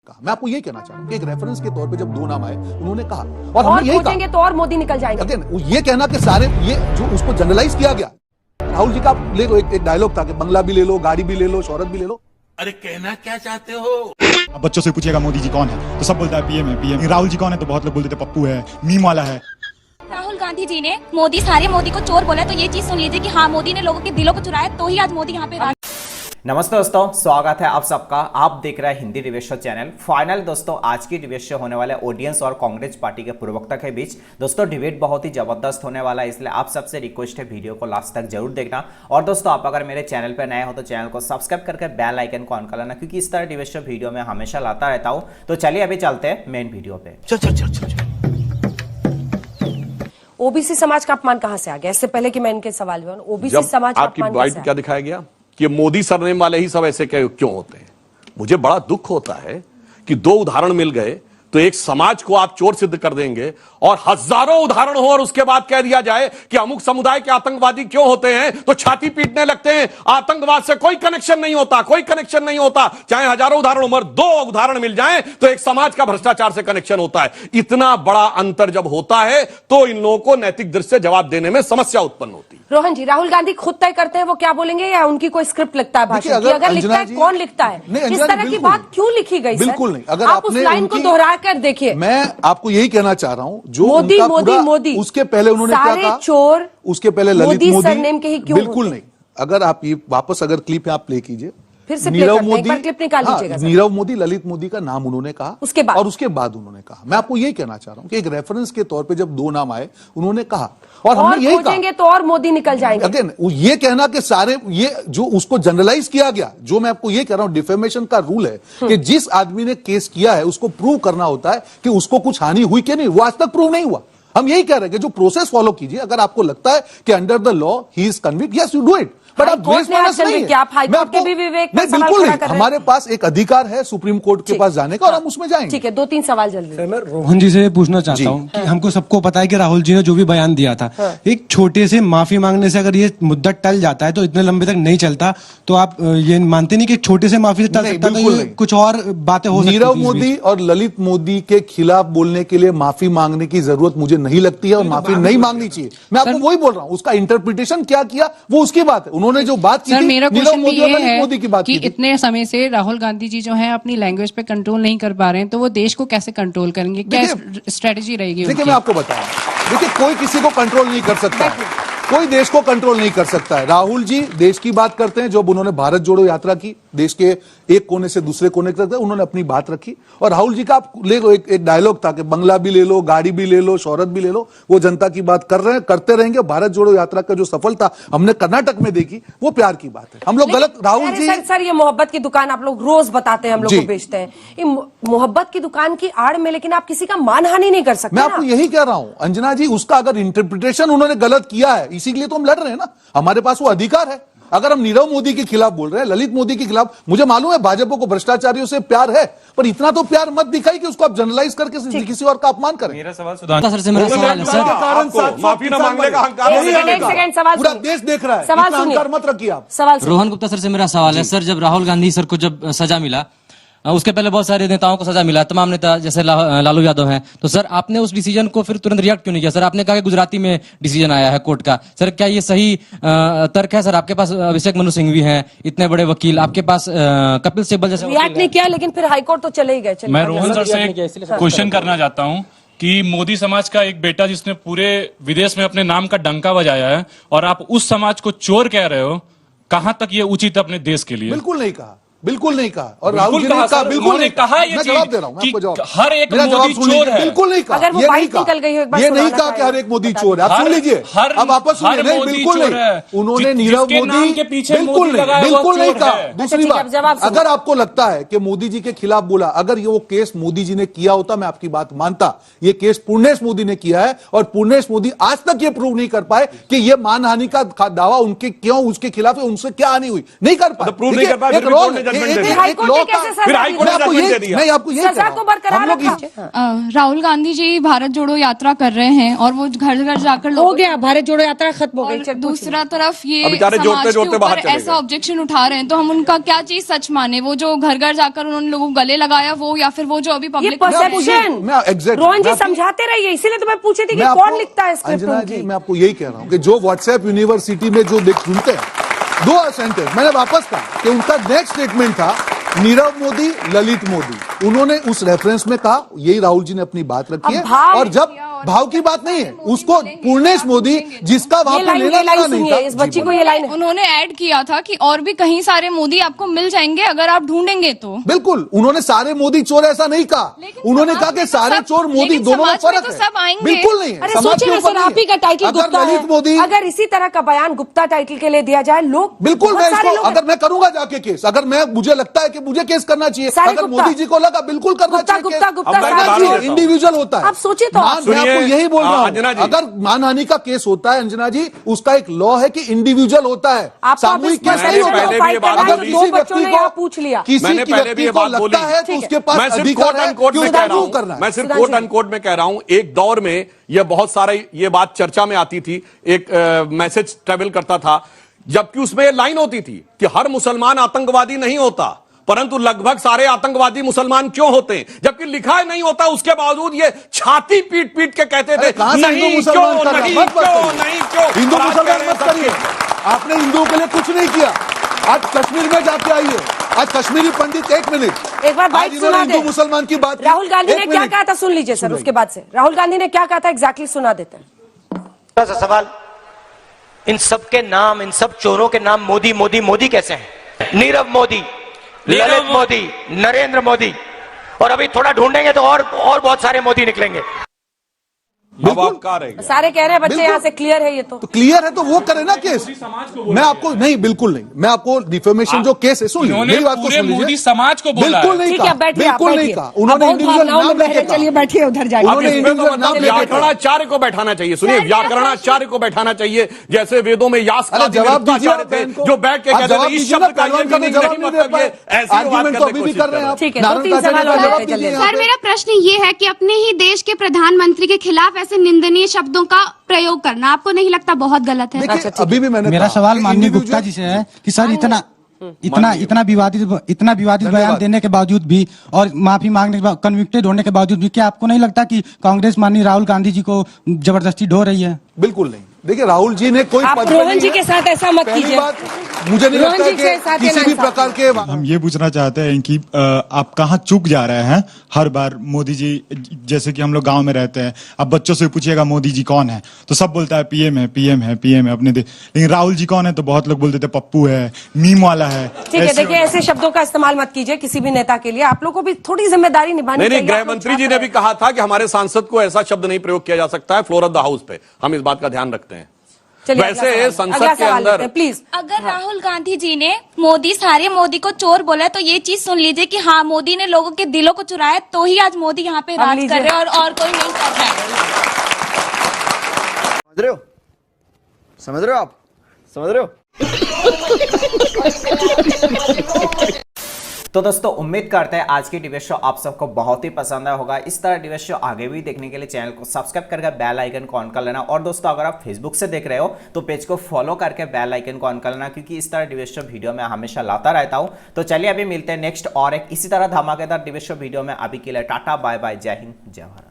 मैं आपको यही कहना चाह रहा हूं कि एक रेफरेंस के तौर पे जब दो नाम आए उन्होंने कहा और हमने यही कहा तो और मोदी निकल जाएंगे। अगेन ये कहना कि सारे ये जो उसको जनरलाइज किया गया, राहुल जी का आप ले लो, एक डायलॉग था कि बंगला भी ले लो, गाड़ी भी ले लो, शोहरत भी ले लो। अरे कहना क्या चाहते हो? अब बच्चों से पूछिएगा मोदी जी कौन है तो सब बोलता है पीएम है पीएम। राहुल जी कौन है तो बहुत लोग बोलते थे पप्पू है, मीम वाला है। राहुल गांधी जी ने सारे मोदी को चोर बोला, तो ये चीज सुन लीजिए कि हाँ, मोदी ने लोगों के दिलों को चुराया, तो ही आज मोदी यहाँ पे नमस्ते दोस्तों, स्वागत है आप सबका। आप देख रहे हैं Hindi debate show channel. Final दोस्तों, आज की डिबेट शो होने वाले ऑडियंस और कांग्रेस पार्टी के प्रवक्ता के बीच। दोस्तों डिबेट बहुत ही जबरदस्त होने वाला है, इसलिए आप सबसे रिक्वेस्ट है वीडियो को लास्ट तक जरूर देखना। और दोस्तों आप अगर मेरे चैनल पर नए हो तो चैनल को सब्सक्राइब करके बेल आइकन को ऑन कर लेना, क्योंकि इस तरह डिबेट शो वीडियो में हमेशा लाता रहता हूँ। तो चलिए अभी चलते हैं मेन वीडियो पे। चल। ओबीसी समाज का अपमान कहां से आ गया? इससे पहले कि मैं इनके सवाल में ओबीसी समाज का आपकी अपमान बाइट क्या दिखाया गया कि मोदी सरनेम वाले ही सब ऐसे क्यों होते हैं? मुझे बड़ा दुख होता है कि दो उदाहरण मिल गए तो एक समाज को आप चोर सिद्ध कर देंगे और हजारों उदाहरण हो और उसके बाद कह दिया जाए कि अमुक समुदाय के आतंकवादी क्यों होते हैं तो छाती पीटने लगते हैं। आतंकवाद से कोई कनेक्शन नहीं होता, कोई कनेक्शन नहीं होता। चाहे हजारों उदाहरण मगर दो उदाहरण मिल जाएं तो एक समाज का भ्रष्टाचार से कनेक्शन होता है। इतना बड़ा अंतर जब होता है तो इन लोगों को नैतिक दृष्टि से जवाब देने में समस्या उत्पन्न होती है। रोहन जी, राहुल गांधी खुद तय करते हैं वो क्या बोलेंगे या उनकी कोई स्क्रिप्ट लिखता है भाषण की? अगर लिखता है कौन लिखता है? इस तरह की बात क्यों लिखी गई? बिल्कुल नहीं। अगर आप उस लाइन को दोहरा कर देखिए। मैं आपको यही कहना चाह रहा हूं जो मोदी उनका मोदी पूरा, मोदी उसके पहले उन्होंने क्या कहा? चोर उसके पहले ललित मोदी सरनेम के ही क्यों? बिल्कुल नहीं। अगर आप ये वापस अगर क्लिप आप प्ले कीजिए, फिर से नीरव मोदी, क्लिप निकाल लीजिएगा। नीरव मोदी, ललित मोदी का नाम उन्होंने कहा उसके बाद, और उसके बाद उन्होंने कहा। मैं आपको यही कहना चाह रहा हूं कि एक रेफरेंस के तौर पे जब दो नाम आए उन्होंने कहा और हमने यही कहा तो और मोदी निकल जाएंगे। अगेन ये कहना कि सारे ये जो उसको जनरलाइज किया गया, जो मैं आपको ये कह रहा हूं डिफेमेशन का रूल है कि जिस आदमी ने केस किया है उसको प्रूव करना होता है कि उसको कुछ हानि हुई कि नहीं। वो आज तक प्रूव नहीं हुआ। हम यही कह रहे हैं कि जो प्रोसेस फॉलो कीजिए। अगर आपको लगता है कि under the law he is convict, yes you do it, but आप बिल्कुल नहीं। हमारे पास एक अधिकार है सुप्रीम कोर्ट के पास जाने का और हम उसमें जाएंगे। ठीक है, 2-3 सवाल जल्दी। मैं रोहन जी से पूछना चाहता हूं कि हमको सबको पता है कि राहुल जी ने जो भी बयान दिया था, एक छोटे से माफी मांगने से अगर ये मुद्दा टल जाता है तो इतने लंबे तक नहीं चलता। तो आप ये मानते नहीं कि छोटे से माफी से टल सकता है? कुछ और बातें हो सकती हैं। नीरव मोदी और ललित मोदी के खिलाफ बोलने के लिए माफी मांगने की जरूरत मुझे नहीं लगती है और माफी नहीं मांगनी चाहिए। मैं आपको वही बोल रहा हूं। उसका इंटरप्रिटेशन क्या किया वो उसकी बात है। उन्होंने जो बात की, मेरा क्वेश्चन भी ये है की बात कि इतने समय से राहुल गांधी जी जो है अपनी लैंग्वेज पे कंट्रोल नहीं कर पा रहे हैं, तो वो देश को कैसे कंट्रोल करेंगे? क्या स्ट्रेटेजी रहेगी? देखिए मैं आपको बताऊं, देखिए कोई किसी को कंट्रोल नहीं कर सकता है, कोई देश को कंट्रोल नहीं कर सकता है। राहुल जी देश की बात करते हैं। जब उन्होंने भारत जोड़ो यात्रा की, देश के एक कोने से दूसरे कोने तक उन्होंने अपनी बात रखी। और राहुल जी का आप ले लो, एक डायलॉग था कि बंगला भी ले लो, गाड़ी भी ले लो, शोहरत भी ले लो। वो जनता की बात कर रहे हैं, करते रहेंगे। भारत जोड़ो यात्रा का जो सफलता हमने कर्नाटक में देखी वो प्यार की बात है। हम लोग गलत, राहुल जी सर ये मोहब्बत की दुकान आप लोग रोज बताते हैं, हम लोग को बेचते हैं ये मोहब्बत की दुकान की आड़ में, लेकिन आप किसी का मानहानि नहीं कर सकते। मैं आपको यही कह रहा हूं अंजना जी, उसका अगर इंटरप्रिटेशन उन्होंने गलत किया है, इसीलिए तो हम लड़ रहे हैं ना। हमारे पास वो अधिकार है। अगर हम नीरव मोदी के खिलाफ बोल रहे हैं, ललित मोदी के खिलाफ, मुझे मालूम है भाजपा को भ्रष्टाचारियों से प्यार है, पर इतना तो प्यार मत दिखाई कि उसको आप जनरलाइज करके किसी और का अपमान करें। मेरा सवाल सर से मेरा सवाल है सर, माफी न मांगने का अहंकार पूरा देश देख रहा है। सवाल अहंकार मत रखिए आप। सवाल रोहन गुप्ता सर से मेरा सवाल है सर, जब राहुल गांधी सर को जब सजा मिला, उसके पहले बहुत सारे नेताओं को सजा मिला, तमाम नेता जैसे लालू यादव हैं, तो सर आपने उस डिसीजन को फिर तुरंत रिएक्ट क्यों नहीं किया? सर आपने कहा कि गुजराती में डिसीजन आया है कोर्ट का। सर क्या ये सही तर्क है? सर आपके पास अभिषेक मनु सिंह भी हैं, इतने बड़े वकील, आपके पास कपिल सिब्बल जैसे रिएक्ट नहीं किया, लेकिन फिर हाईकोर्ट तो चले ही गए। मैं रोहन सर से एक क्वेश्चन करना चाहता हूँ कि मोदी समाज का एक बेटा जिसने पूरे विदेश में अपने नाम का डंका बजाया है और आप उस समाज को चोर कह रहे हो, कहां तक ये उचित अपने देश के लिए? बिल्कुल नहीं कहा, बिल्कुल नहीं कहा। और राहुल जी ने कहा, बिल्कुल नहीं कहा। मैं जवाब दे रहा हूं, आपको जवाब, हर एक मोदी चोर है। बिल्कुल नहीं कहा। अगर वो बाइट निकल गई हो, ये नहीं कहा कि हर एक मोदी चोर है। आप सुन लीजिए, अब वापस सुनिए। नहीं, बिल्कुल नहीं। उन्होंने नीरव मोदी के पीछे बिल्कुल नहीं कहा। दूसरी बात, अगर आपको लगता है कि मोदी जी के खिलाफ बोला, अगर ये वो केस मोदी जी ने किया होता, मैं आपकी बात मानता। ये केस पूर्णेश मोदी ने किया है और पूर्णेश मोदी आज तक ये प्रूव नहीं कर पाए कि ये मानहानि का दावा उनके क्यों उसके खिलाफ है, उनसे क्या हानि हुई, नहीं कर पाए। प्रूव नहीं कर पाए, जजमेंट दे दिया, हाईकोर्ट ने कैसे फिर सजा हाईकोर्ट ने जजमेंट दे दिया। मैं आपको यही सजा को बरकरार रखा। राहुल गांधी जी भारत जोड़ो यात्रा कर रहे हैं और वो घर घर जाकर हो गया, भारत जोड़ो यात्रा खत्म हो गई। दूसरा तरफ ये अब बेचारे समाज जोड़ते के जोड़ते बाहर ऊपर चले ऐसा गए। ऑब्जेक्शन उठा रहे हैं, तो हम उनका क्या चीज सच माने? वो जो घर घर जाकर उन्होंने लोगों को गले लगाया वो, या फिर वो जो अभी ये पब्लिक परसेप्शन रोहन जी समझाते रहिए, इसीलिए तो मैं पूछी थी कि कौन लिखता है स्क्रिप्ट अंजना जी, उनकी। मैं आपको यही कह रहा हूं कि जो व्हाट्सएप यूनिवर्सिटी में जो सुनते हैं 2 सेंटेंस, मैंने वापस कहा कि उनका नेक्स्ट स्टेटमेंट था नीरव मोदी, ललित मोदी। उन्होंने उस रेफरेंस में कहा, यही राहुल जी ने अपनी बात रखी है। और जब भाव की बात नहीं है, उसको पूर्णेश मोदी, जिसका वहां पे लेना देना नहीं था, इस बच्ची को ये लाइन उन्होंने ऐड किया था कि और भी कहीं सारे मोदी आपको मिल जाएंगे अगर आप ढूंढेंगे तो। बिल्कुल, उन्होंने सारे मोदी चोर ऐसा नहीं कहा, उन्होंने कहा कि सारे चोर मोदी, दोनों में फर्क है। सब आएंगे, बिल्कुल नहीं है। अरे सोचिए सर, आप ही का टाइटल गुप्ता ललित मोदी, है, अगर इसी तरह का बयान गुप्ता टाइटल के लिए दिया जाए, लोग बिल्कुल, मैं इसको अगर मैं करूंगा जाके केस, अगर मैं मुझे लगता है कि मुझे केस करना चाहिए, अगर मोदी जी को लगा बिल्कुल करना चाहिए, इंडिविजुअल होता है। आप सोचिए तो, मैं आपको यही बोल रहा हूं, अगर मानहानि का केस होता है अंजना जी, उसका एक लॉ है कि इंडिविजुअल होता है, सामूहिक केस नहीं होता। अगर किसी व्यक्ति को पूछ लिया, किसी व्यक्ति को लगता है तो उसके पास अधिकार है कि उसको करना है। मैं सिर्फ कोट अनकोट में कह रहा हूं, एक दौर में यह बहुत सारा ये बात चर्चा में आती थी, एक मैसेज ट्रेवल करता था, जबकि उसमें लाइन होती थी कि हर मुसलमान आतंकवादी नहीं होता, परंतु लगभग सारे आतंकवादी मुसलमान क्यों होते हैं, जबकि लिखा ही नहीं होता, उसके बावजूद ये छाती पीट पीट के कहते थे नहीं क्यों, नहीं क्यों, नहीं क्यों। हिंदू मुसलमान मत करिए, आपने हिंदुओं के लिए कुछ नहीं किया। आज कश्मीर में जाके आइए, आज कश्मीरी पंडित, एक मिनट, एक बार बात सुना दे। हिंदू मुसलमान की बात, राहुल गांधी ने क्या कहा था सुन लीजिए सर, उसके बाद से राहुल गांधी ने क्या कहा था एग्जैक्टली सुना देते हैं। सवाल, इन सब के नाम, इन सब चोरों के नाम मोदी मोदी मोदी कैसे हैं? नीरव मोदी, ललित मोदी, नरेंद्र मोदी, और अभी थोड़ा ढूंढेंगे तो और बहुत सारे मोदी निकलेंगे। अब आप कहा रहेंगे, सारे कह रहे हैं बच्चे यहाँ से क्लियर है, ये तो क्लियर है, तो वो करे ना केस। मैं आपको नहीं, बिल्कुल नहीं, मैं आपको डिफेमेशन जो केस है, सुन लीजिए मेरी बात को, सुन लीजिए। मोदी समाज को बोला बिल्कुल नहीं कहा, बिल्कुल नहीं कहा। उन्होंने इंडिविजुअल नाम लेके, चलिए बैठिए उधर जाइए, उन्होंने इंडिविजुअल नाम लेके, व्याकरणाचार्य को बैठाना चाहिए। सुनिए, व्याकरणाचार्य को बैठाना चाहिए, जैसे वेदों में यास जवाब दीजिए थे, जो बैठ के कहते थे इस शब्द का ये मीनिंग नहीं, मतलब ये ऐसी आर्गुमेंट तो अभी भी कर रहे हैं आप। ठीक है, 2-3 सवाल और लेते हैं, जल्दी। सर, मेरा प्रश्न ये है कि अपने ही देश के प्रधानमंत्री के खिलाफ ऐसे निंदनीय शब्दों का प्रयोग करना आपको नहीं लगता बहुत गलत है? अभी भी मैंने, मेरा सवाल माननीय गुप्ता जी से है कि सर इतना विवादित बयान देने के बावजूद भी और माफी मांगने के बाद, कन्विक्टेड होने के बावजूद भी, क्या आपको नहीं लगता कि कांग्रेस माननीय राहुल गांधी जी को जबरदस्ती ढो रही है? बिल्कुल नहीं। देखिए, राहुल जी ने कोई आप रोहन जी के साथ ऐसा मत कीजिए। मुझे नहीं लगता है कि किसी भी प्रकार के, हम ये पूछना चाहते हैं कि आप कहाँ चूक जा रहे हैं हर बार? मोदी जी, जैसे कि हम लोग गांव में रहते हैं, अब बच्चों से पूछिएगा मोदी जी कौन है तो सब बोलता है पीएम है, पीएम है, पीएम है अपने। लेकिन राहुल जी कौन है तो बहुत लोग बोलते थे पप्पू है, मीम वाला है। ठीक है, देखिए ऐसे शब्दों का इस्तेमाल मत कीजिए किसी भी नेता के लिए, आप लोग को भी थोड़ी जिम्मेदारी निभानी चाहिए। गृह मंत्री जी ने भी कहा था कि हमारे सांसद को ऐसा शब्द नहीं प्रयोग किया जा सकता है फ्लोर ऑफ द हाउस पे, हम इस बात का ध्यान रखते हैं। वैसे संसद के अंदर प्लीज, अगर राहुल गांधी जी ने सारे मोदी को चोर बोला तो ये चीज सुन लीजिए कि हाँ, मोदी ने लोगों के दिलों को चुराया, तो ही आज मोदी यहाँ पे राज कर रहे हैं और कोई नहीं कर रहा है। समझ रहे हो आप? समझ रहे हो? तो दोस्तों, उम्मीद करते हैं आज की डिबेट शो आप सबको बहुत ही पसंद आया होगा। इस तरह डिबेट शो आगे भी देखने के लिए चैनल को सब्सक्राइब करके बेल आइकन को ऑन कर लेना। और दोस्तों, अगर आप फेसबुक से देख रहे हो तो पेज को फॉलो करके बेल आइकन को ऑन कर लेना, क्योंकि इस तरह डिबेट शो वीडियो में हमेशा लाता रहता हूं। तो चलिए अभी मिलते हैं नेक्स्ट और एक इसी तरह धमाकेदार डिबेट शो वीडियो में। अभी के लिए टाटा, बाय बाय, जय हिंद, जय भारत।